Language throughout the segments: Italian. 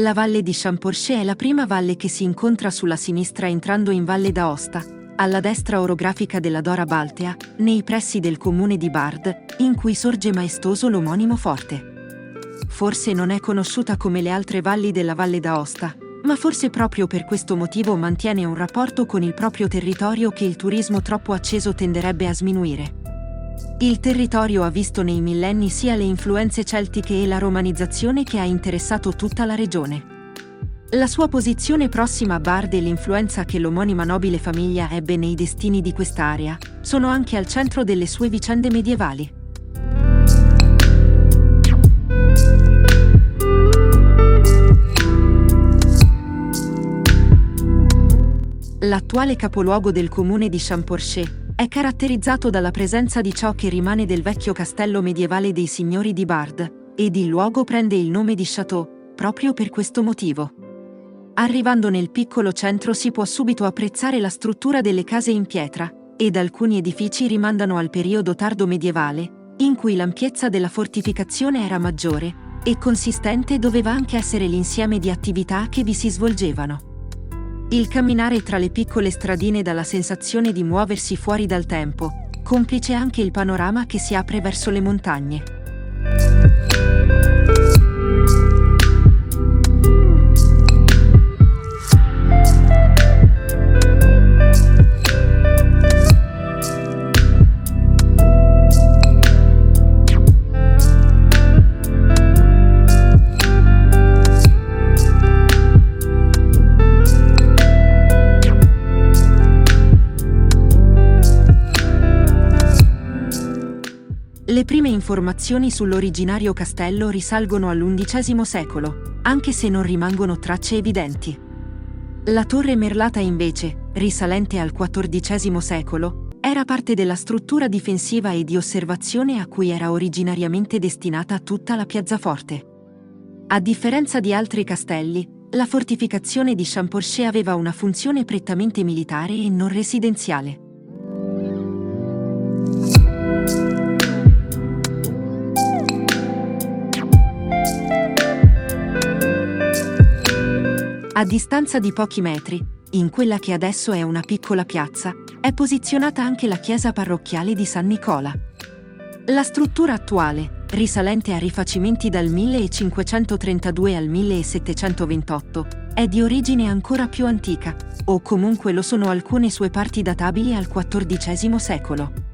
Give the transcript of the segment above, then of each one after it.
La valle di Champorché è la prima valle che si incontra sulla sinistra entrando in Valle d'Aosta, alla destra orografica della Dora Baltea, nei pressi del comune di Bard, in cui sorge maestoso l'omonimo forte. Forse non è conosciuta come le altre valli della Valle d'Aosta, ma forse proprio per questo motivo mantiene un rapporto con il proprio territorio che il turismo troppo acceso tenderebbe a sminuire. Il territorio ha visto nei millenni sia le influenze celtiche e la romanizzazione che ha interessato tutta la regione. La sua posizione prossima a Bard e l'influenza che l'omonima nobile famiglia ebbe nei destini di quest'area sono anche al centro delle sue vicende medievali. L'attuale capoluogo del comune di Champorché è caratterizzato dalla presenza di ciò che rimane del vecchio castello medievale dei signori di Bard, ed il luogo prende il nome di Château proprio per questo motivo. Arrivando nel piccolo centro si può subito apprezzare la struttura delle case in pietra, ed alcuni edifici rimandano al periodo tardo medievale, in cui l'ampiezza della fortificazione era maggiore, e consistente doveva anche essere l'insieme di attività che vi si svolgevano. Il camminare tra le piccole stradine dà la sensazione di muoversi fuori dal tempo, complice anche il panorama che si apre verso le montagne. Le prime informazioni sull'originario castello risalgono all'XI secolo, anche se non rimangono tracce evidenti. La torre merlata invece, risalente al XIV secolo, era parte della struttura difensiva e di osservazione a cui era originariamente destinata tutta la piazzaforte. A differenza di altri castelli, la fortificazione di Champorché aveva una funzione prettamente militare e non residenziale. A distanza di pochi metri, in quella che adesso è una piccola piazza, è posizionata anche la chiesa parrocchiale di San Nicola. La struttura attuale, risalente a rifacimenti dal 1532 al 1728, è di origine ancora più antica, o comunque lo sono alcune sue parti databili al XIV secolo.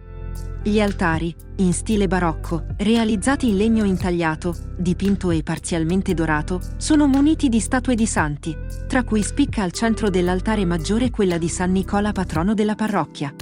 Gli altari, in stile barocco, realizzati in legno intagliato, dipinto e parzialmente dorato, sono muniti di statue di santi, tra cui spicca al centro dell'altare maggiore quella di San Nicola, patrono della parrocchia.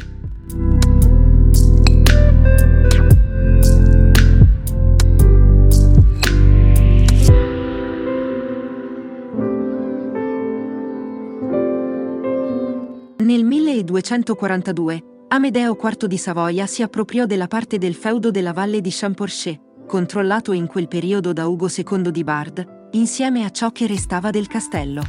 Nel 1242, Amedeo IV di Savoia si appropriò della parte del feudo della Valle di Champorché, controllato in quel periodo da Ugo II di Bard, insieme a ciò che restava del castello.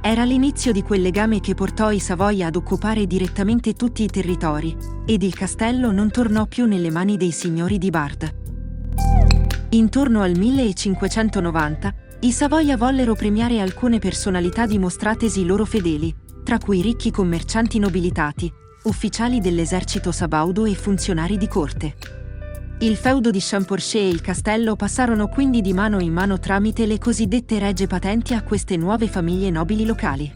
Era l'inizio di quel legame che portò i Savoia ad occupare direttamente tutti i territori, ed il castello non tornò più nelle mani dei signori di Bard. Intorno al 1590, i Savoia vollero premiare alcune personalità dimostratesi loro fedeli, tra cui ricchi commercianti nobilitati, ufficiali dell'esercito sabaudo e funzionari di corte. Il feudo di Champorché e il castello passarono quindi di mano in mano tramite le cosiddette regge patenti a queste nuove famiglie nobili locali.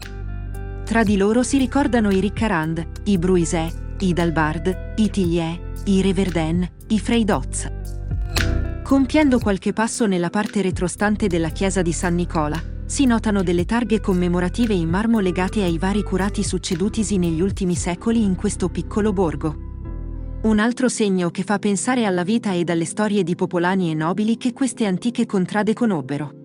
Tra di loro si ricordano i Riccarand, i Bruiset, i Dalbard, i Tillier, i Reverden, i Freidotz. Compiendo qualche passo nella parte retrostante della chiesa di San Nicola, si notano delle targhe commemorative in marmo legate ai vari curati succedutisi negli ultimi secoli in questo piccolo borgo. Un altro segno che fa pensare alla vita e alle storie di popolani e nobili che queste antiche contrade conobbero.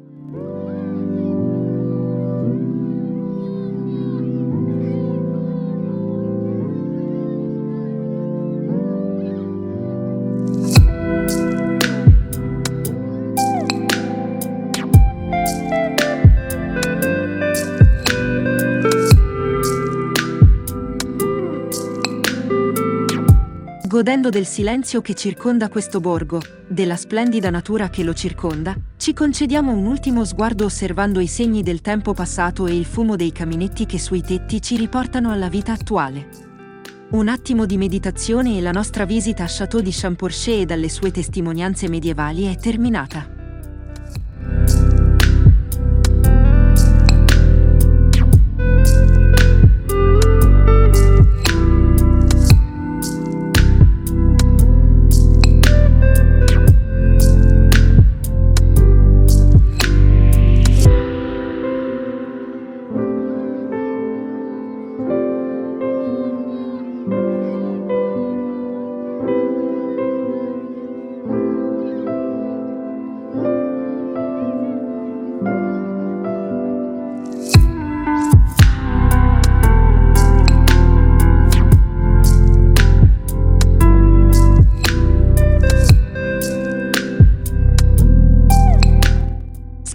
Godendo del silenzio che circonda questo borgo, della splendida natura che lo circonda, ci concediamo un ultimo sguardo osservando i segni del tempo passato e il fumo dei caminetti che sui tetti ci riportano alla vita attuale. Un attimo di meditazione e la nostra visita a Château di Champorcher e dalle sue testimonianze medievali è terminata.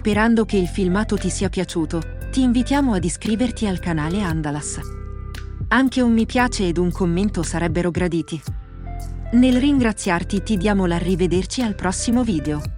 Sperando che il filmato ti sia piaciuto, ti invitiamo ad iscriverti al canale Andalas. Anche un mi piace ed un commento sarebbero graditi. Nel ringraziarti ti diamo l'arrivederci al prossimo video.